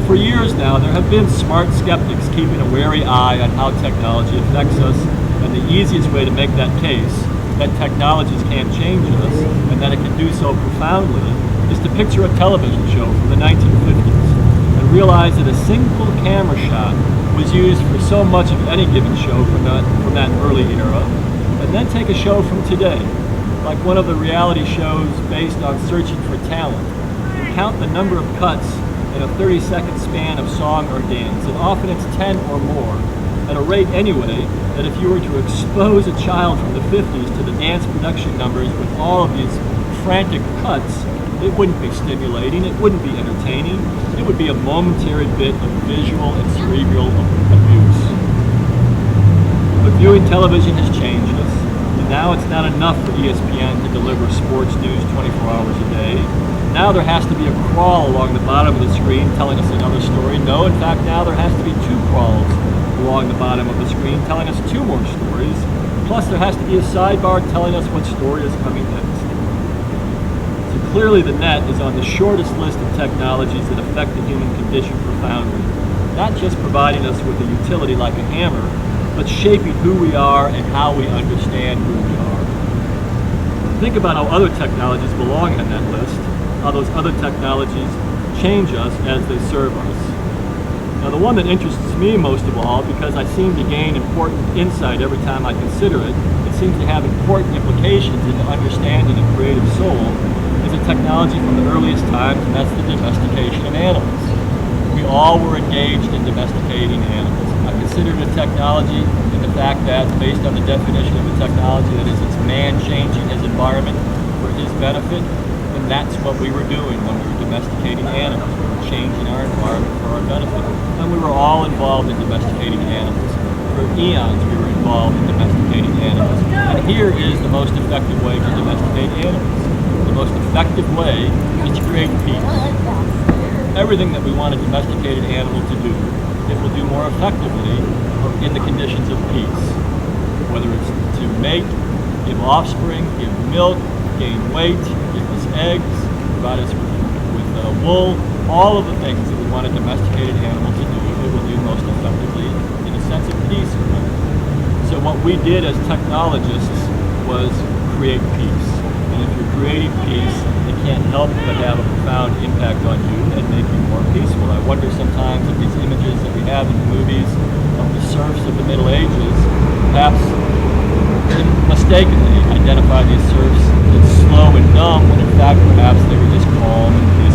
for years now, there have been smart skeptics keeping a wary eye on how technology affects us, and the easiest way to make that case, that technologies can't change us, and that it can do so profoundly, is to picture a television show from the 1950s, and realize that a single camera shot was used for so much of any given show from that early era, and then take a show from today, like one of the reality shows based on searching for talent, and count the number of cuts in a 30-second span of song or dance, and often it's 10 or more, at a rate anyway that if you were to expose a child from the 50s to the dance production numbers with all of these frantic cuts, it wouldn't be stimulating, it wouldn't be entertaining, it would be a momentary bit of visual and cerebral abuse. But viewing television has changed us, and now it's not enough for ESPN to deliver sports news 24 hours a day. Now there has to be a crawl along the bottom of the screen telling us another story. No, in fact, now there has to be two crawls along the bottom of the screen telling us two more stories. Plus, there has to be a sidebar telling us what story is coming next. So clearly the net is on the shortest list of technologies that affect the human condition profoundly. Not just providing us with a utility like a hammer, but shaping who we are and how we understand who we are. Think about how other technologies belong on that list, how those other technologies change us as they serve us. Now, the one that interests me most of all, because I seem to gain important insight every time I consider it, it seems to have important implications into understanding a creative soul, is a technology from the earliest times, and that's the domestication of animals. We all were engaged in domesticating animals. I consider it a technology in the fact that, based on the definition of a technology, that is, it's man changing his environment for his benefit, and that's what we were doing when we were domesticating animals. We were changing our environment for our benefit. And we were all involved in domesticating animals. For eons we were involved in domesticating animals. And here is the most effective way to domesticate animals. The most effective way is to create peace. Everything that we want a domesticated animal to do, it will do more effectively in the conditions of peace. Whether it's to mate, give offspring, give milk, gain weight, give us eggs, provide us with wool, all of the things that we want a domesticated animal to do, it will do most effectively in a sense of peace. So what we did as technologists was create peace. And if you're creating peace, it can't help but have a profound impact on you and make you more peaceful. I wonder sometimes if these images that we have in the movies of the serfs of the Middle Ages, perhaps mistakenly identify these serfs as slow and dumb, when in fact perhaps they were just calm and peaceful.